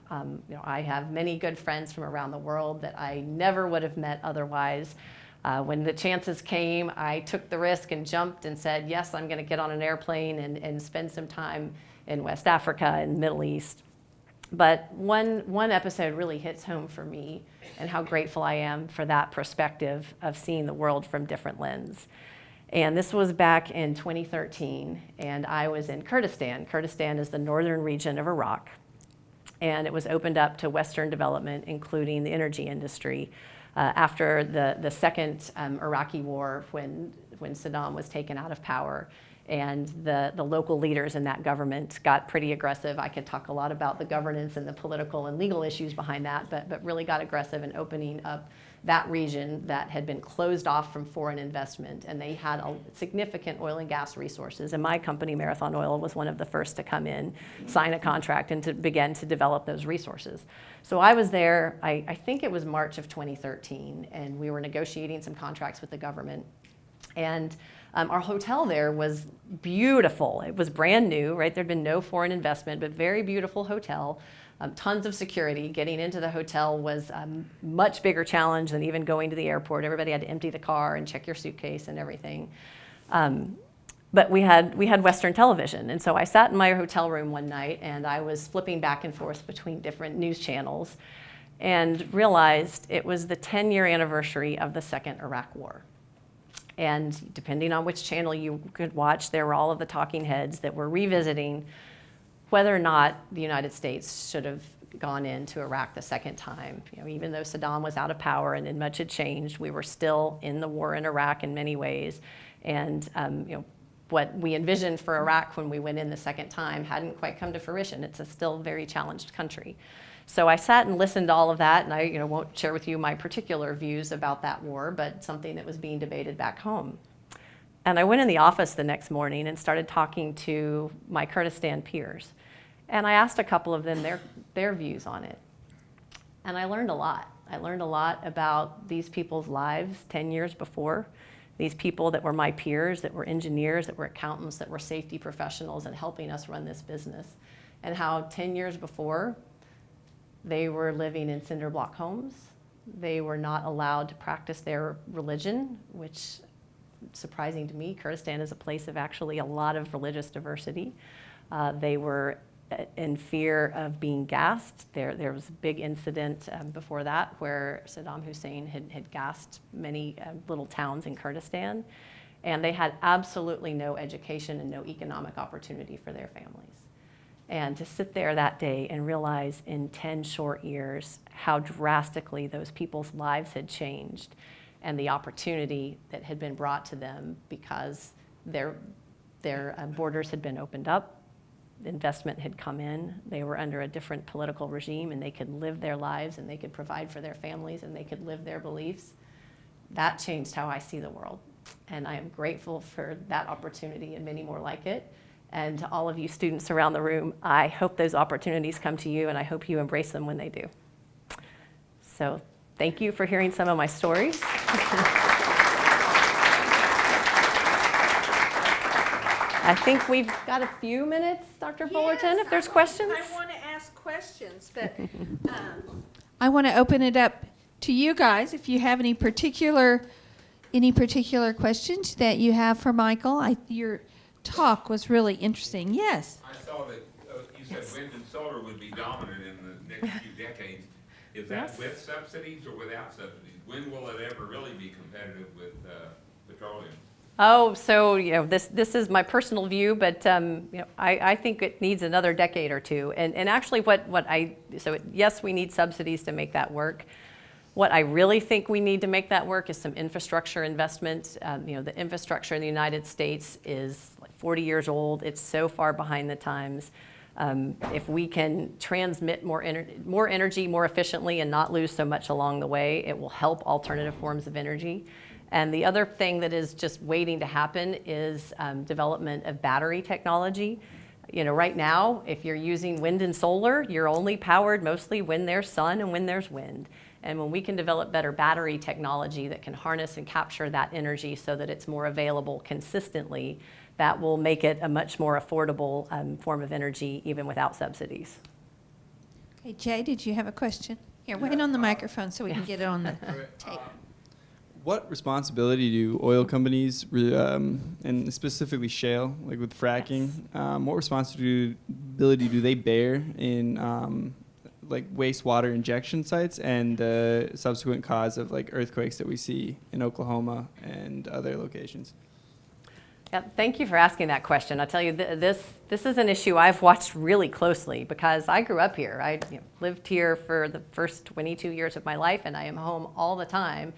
I have many good friends from around the world that I never would have met otherwise. When the chances came, I took the risk and jumped and said, yes, I'm going to get on an airplane and spend some time in West Africa and Middle East. But one episode really hits home for me and how grateful I am for that perspective of seeing the world from different lenses. And this was back in 2013, and I was in Kurdistan. Kurdistan is the northern region of Iraq, and it was opened up to Western development, including the energy industry, after the second Iraqi war when Saddam was taken out of power. And the local leaders in that government got pretty aggressive. I could talk a lot about the governance and the political and legal issues behind that, but really got aggressive in opening up that region that had been closed off from foreign investment. And they had significant oil and gas resources. And my company, Marathon Oil, was one of the first to come in, sign a contract, and to begin to develop those resources. So I was there, I think it was March of 2013, and we were negotiating some contracts with the government. And our hotel there was beautiful. It was brand new, right? There'd been no foreign investment, but very beautiful hotel. Tons of security. Getting into the hotel was a much bigger challenge than even going to the airport. Everybody had to empty the car and check your suitcase and everything. But we had Western television. And so I sat in my hotel room one night and I was flipping back and forth between different news channels and realized it was the 10-year anniversary of the Second Iraq War. And depending on which channel you could watch, there were all of the talking heads that were revisiting whether or not the United States should have gone into Iraq the second time. Even though Saddam was out of power and much had changed, we were still in the war in Iraq in many ways. And what we envisioned for Iraq when we went in the second time hadn't quite come to fruition. It's a still very challenged country. So I sat and listened to all of that, and I won't share with you my particular views about that war, but something that was being debated back home. And I went in the office the next morning and started talking to my Kurdistan peers. And I asked a couple of them their views on it. And I learned a lot. I learned a lot about these people's lives 10 years before, these people that were my peers, that were engineers, that were accountants, that were safety professionals and helping us run this business, and how 10 years before, they were living in cinder block homes. They were not allowed to practice their religion, which, surprising to me, Kurdistan is a place of actually a lot of religious diversity. They were in fear of being gassed. There was a big incident before that where Saddam Hussein had gassed many little towns in Kurdistan. And they had absolutely no education and no economic opportunity for their families. And to sit there that day and realize in 10 short years how drastically those people's lives had changed and the opportunity that had been brought to them because their borders had been opened up, investment had come in, they were under a different political regime, and they could live their lives and they could provide for their families and they could live their beliefs. That changed how I see the world. And I am grateful for that opportunity and many more like it. And to all of you students around the room, I hope those opportunities come to you, and I hope you embrace them when they do. So thank you for hearing some of my stories. I think we've got a few minutes, Dr. Fullerton, if there's questions. I want to ask questions, but I want to open it up to you guys if you have any particular questions that you have for Michael. Your talk was really interesting. Yes. I saw that you said wind and solar would be dominant in the next few decades. Is that Yes. with subsidies or without subsidies? When will it ever really be competitive with petroleum? Oh, so this is my personal view, but I think it needs another decade or two. And actually, yes, we need subsidies to make that work. What I really think we need to make that work is some infrastructure investment. The infrastructure in the United States is like 40 years old. It's so far behind the times. If we can transmit more energy more efficiently and not lose so much along the way, it will help alternative forms of energy. And the other thing that is just waiting to happen is development of battery technology. Right now, if you're using wind and solar, you're only powered mostly when there's sun and when there's wind. And when we can develop better battery technology that can harness and capture that energy so that it's more available consistently, that will make it a much more affordable form of energy, even without subsidies. Okay, Jay, did you have a question? Here, wait on the microphone so we can get it on the tape. What responsibility do oil companies, and specifically shale, like with fracking, what responsibility do they bear in like wastewater injection sites and the subsequent cause of like earthquakes that we see in Oklahoma and other locations? Yeah, thank you for asking that question. I'll tell you, this is an issue I've watched really closely because I grew up here. I lived here for the first 22 years of my life, and I am home all the time.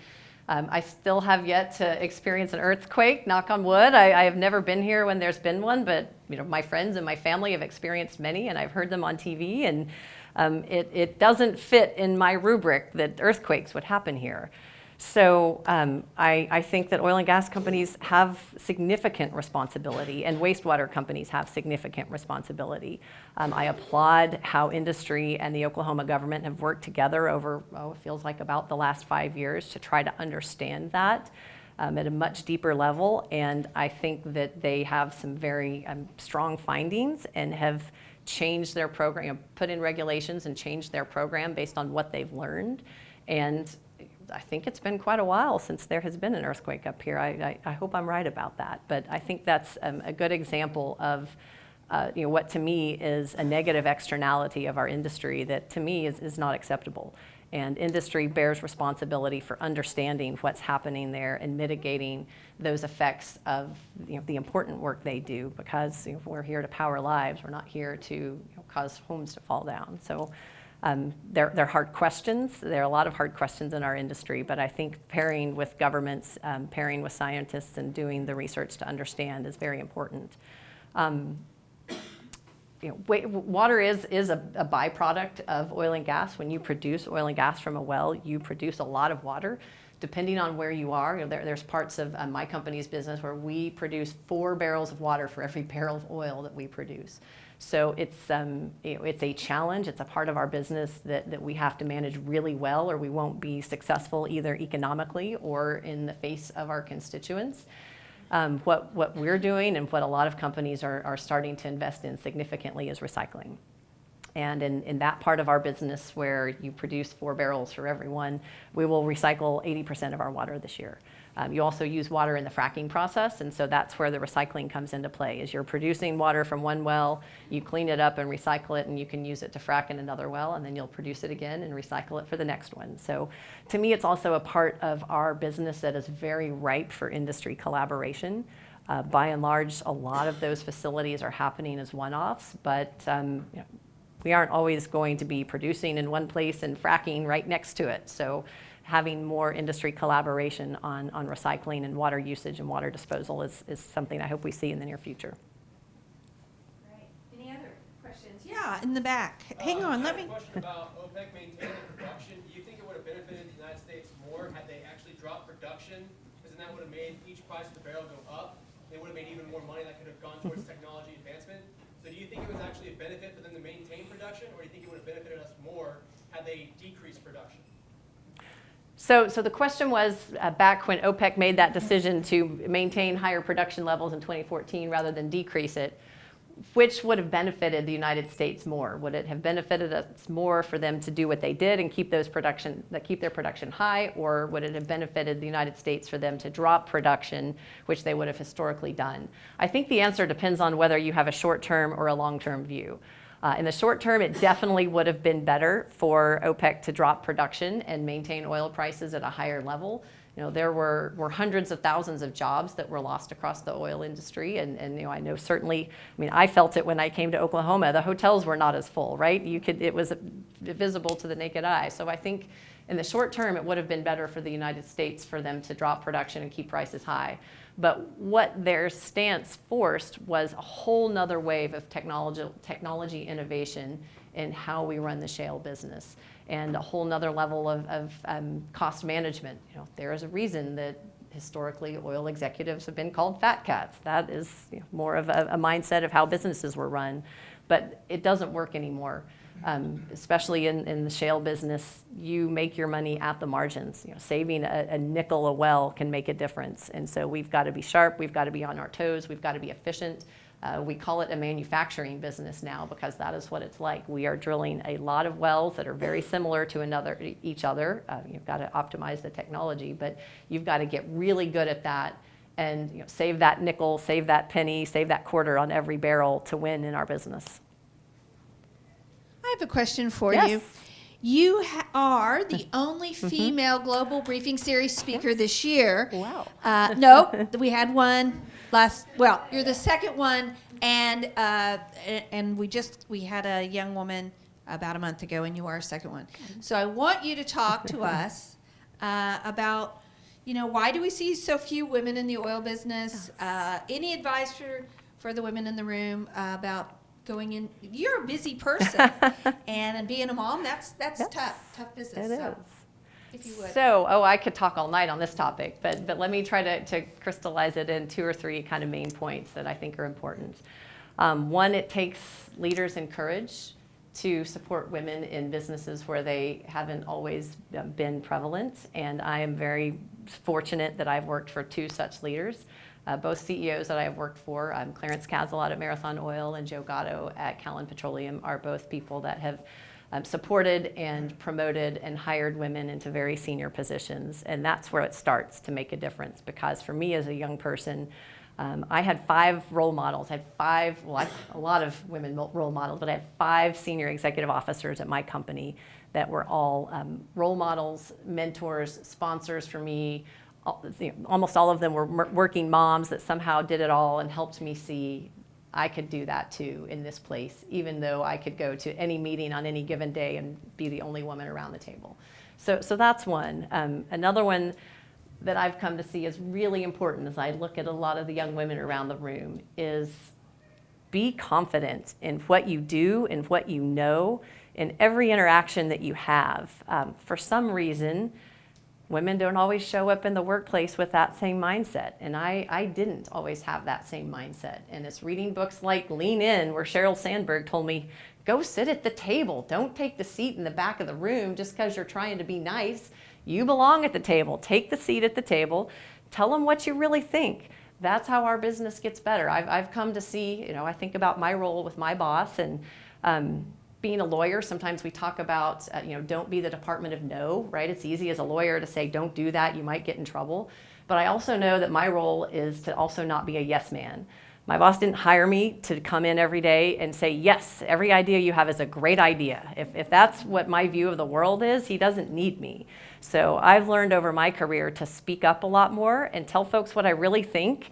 I still have yet to experience an earthquake, knock on wood. I have never been here when there's been one, but my friends and my family have experienced many, and I've heard them on TV, and it doesn't fit in my rubric that earthquakes would happen here. So I think that oil and gas companies have significant responsibility, and wastewater companies have significant responsibility. I applaud how industry and the Oklahoma government have worked together over, it feels like about the last 5 years to try to understand that at a much deeper level. And I think that they have some very strong findings and have changed their program, put in regulations and changed their program based on what they've learned. And I think it's been quite a while since there has been an earthquake up here. I hope I'm right about that. But I think that's a good example of what to me is a negative externality of our industry that to me is not acceptable. And industry bears responsibility for understanding what's happening there and mitigating those effects of the important work they do, because we're here to power lives. We're not here to cause homes to fall down. So they're hard questions. There are a lot of hard questions in our industry, but I think pairing with governments, pairing with scientists, and doing the research to understand is very important. Water is a byproduct of oil and gas. When you produce oil and gas from a well, you produce a lot of water. Depending on where you are, there's parts of my company's business where we produce 4 barrels of water for every barrel of oil that we produce. So it's a challenge. It's a part of our business that we have to manage really well, or we won't be successful either economically or in the face of our constituents. What we're doing and what a lot of companies are starting to invest in significantly is recycling. And in that part of our business where you produce 4 barrels for every one, we will recycle 80% of our water this year. You also use water in the fracking process, and so that's where the recycling comes into play. Is you're producing water from one well, you clean it up and recycle it, and you can use it to frack in another well, and then you'll produce it again and recycle it for the next one. So to me, it's also a part of our business that is very ripe for industry collaboration. By and large, a lot of those facilities are happening as one-offs, but we aren't always going to be producing in one place and fracking right next to it. So having more industry collaboration on recycling and water usage and water disposal is something I hope we see in the near future. Great. Any other questions? Yeah, in the back. Hang on, let me. I have a question about OPEC maintaining production. Do you think it would have benefited the United States more had they actually dropped production? Because then that would have made each price of the barrel go up. They would have made even more money that could have gone towards technology advancement. So do you think it was actually a benefit for them to maintain production, or do you think it would have benefited us more had they decreased production? So the question was, back when OPEC made that decision to maintain higher production levels in 2014 rather than decrease it, which would have benefited the United States more? Would it have benefited us more for them to do what they did and keep their production high, or would it have benefited the United States for them to drop production, which they would have historically done? I think the answer depends on whether you have a short-term or a long-term view. In the short term, it definitely would have been better for OPEC to drop production and maintain oil prices at a higher level. There were hundreds of thousands of jobs that were lost across the oil industry, and I know certainly, I felt it when I came to Oklahoma. The hotels were not as full, right? It was visible to the naked eye. So I think in the short term, it would have been better for the United States for them to drop production and keep prices high. But what their stance forced was a whole nother wave of technology innovation in how we run the shale business, and a whole nother level of cost management. There is a reason that historically oil executives have been called fat cats. That is more of a mindset of how businesses were run, but it doesn't work anymore. Especially in the shale business, you make your money at the margins. Saving a nickel a well can make a difference. And so we've got to be sharp, we've got to be on our toes, we've got to be efficient. We call it a manufacturing business now because that is what it's like. We are drilling a lot of wells that are very similar to each other. You've got to optimize the technology, but you've got to get really good at that and save that nickel, save that penny, save that quarter on every barrel to win in our business. I have a question for Yes. you. You are the only female Global Briefing Series speaker this year. Wow. No, we had one you're the second one, and we had a young woman about a month ago, and you are our second one. So I want you to talk to us about, why do we see so few women in the oil business? Any advice for the women in the room about going in? You're a busy person, and being a mom, that's tough business. It so, is. if you would. So, I could talk all night on this topic, but let me try to crystallize it in 2 or 3 kind of main points that I think are important. One, it takes leaders and courage to support women in businesses where they haven't always been prevalent, and I am very fortunate that I've worked for 2 such leaders. Both CEOs that I have worked for, Clarence Castle out at Marathon Oil and Joe Gatto at Callon Petroleum, are both people that have supported and promoted and hired women into very senior positions. And that's where it starts to make a difference, because for me as a young person, I had 5 role models. A lot of women role models, but I had 5 senior executive officers at my company that were all role models, mentors, sponsors for me. Almost all of them were working moms that somehow did it all and helped me see I could do that too in this place, even though I could go to any meeting on any given day and be the only woman around the table. So that's one. Another one that I've come to see is really important as I look at a lot of the young women around the room is be confident in what you do and what you know in every interaction that you have. For some reason, women don't always show up in the workplace with that same mindset. And I didn't always have that same mindset. And it's reading books like Lean In, where Sheryl Sandberg told me, go sit at the table. Don't take the seat in the back of the room just because you're trying to be nice. You belong at the table. Take the seat at the table. Tell them what you really think. That's how our business gets better. I've come to see, I think about my role with my boss, and being a lawyer, sometimes we talk about, don't be the department of no, right? It's easy as a lawyer to say, don't do that, you might get in trouble. But I also know that my role is to also not be a yes man. My boss didn't hire me to come in every day and say, yes, every idea you have is a great idea. If that's what my view of the world is, he doesn't need me. So I've learned over my career to speak up a lot more and tell folks what I really think,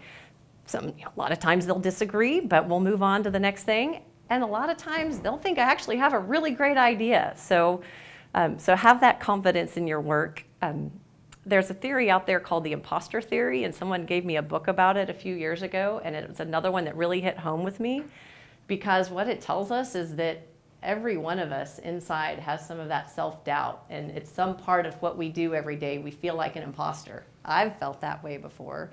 A lot of times they'll disagree, but we'll move on to the next thing. And a lot of times they'll think I actually have a really great idea. So have that confidence in your work. There's a theory out there called the imposter theory, and someone gave me a book about it a few years ago, and it was another one that really hit home with me, because what it tells us is that every one of us inside has some of that self-doubt, and it's some part of what we do every day. We feel like an imposter. I've felt that way before.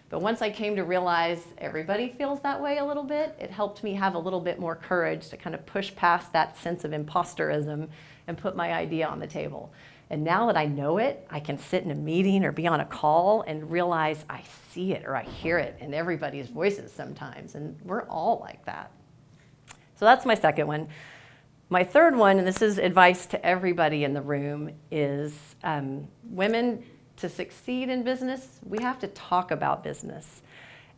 But once I came to realize everybody feels that way a little bit, it helped me have a little bit more courage to kind of push past that sense of imposterism and put my idea on the table. And now that I know it, I can sit in a meeting or be on a call and realize I see it or I hear it in everybody's voices sometimes, and we're all like that. So that's my second one. My third one, and this is advice to everybody in the room, is women, to succeed in business, we have to talk about business.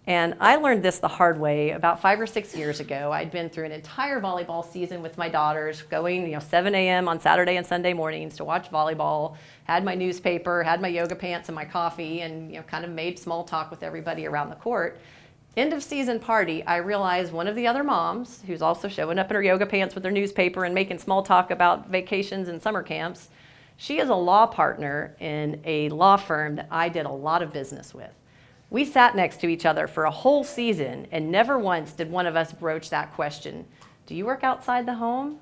And I learned this the hard way about 5 or 6 years ago. I'd been through an entire volleyball season with my daughters, going 7 a.m. on Saturday and Sunday mornings to watch volleyball, had my newspaper, had my yoga pants and my coffee, and kind of made small talk with everybody around the court. End of season party, I realized one of the other moms, who's also showing up in her yoga pants with her newspaper and making small talk about vacations and summer camps, she is a law partner in a law firm that I did a lot of business with. We sat next to each other for a whole season, and never once did one of us broach that question. Do you work outside the home?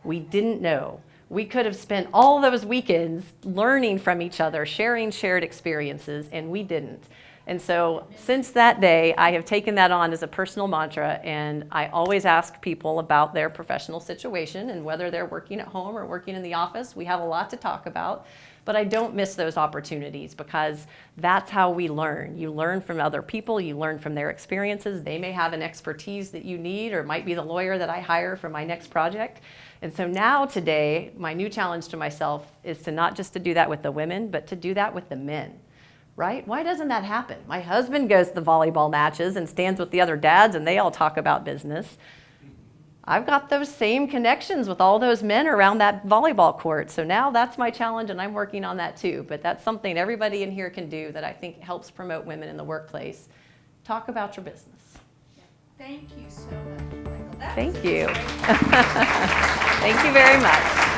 We didn't know. We could have spent all those weekends learning from each other, sharing shared experiences, and we didn't. And so since that day, I have taken that on as a personal mantra, and I always ask people about their professional situation and whether they're working at home or working in the office. We have a lot to talk about, but I don't miss those opportunities, because that's how we learn. You learn from other people, you learn from their experiences. They may have an expertise that you need, or might be the lawyer that I hire for my next project. And so now today, my new challenge to myself is to not just to do that with the women, but to do that with the men. Right? Why doesn't that happen? My husband goes to the volleyball matches and stands with the other dads, and they all talk about business. I've got those same connections with all those men around that volleyball court. So now that's my challenge, and I'm working on that too. But that's something everybody in here can do that I think helps promote women in the workplace. Talk about your business. Thank you so much, Michael. Thank you. Thank you very much.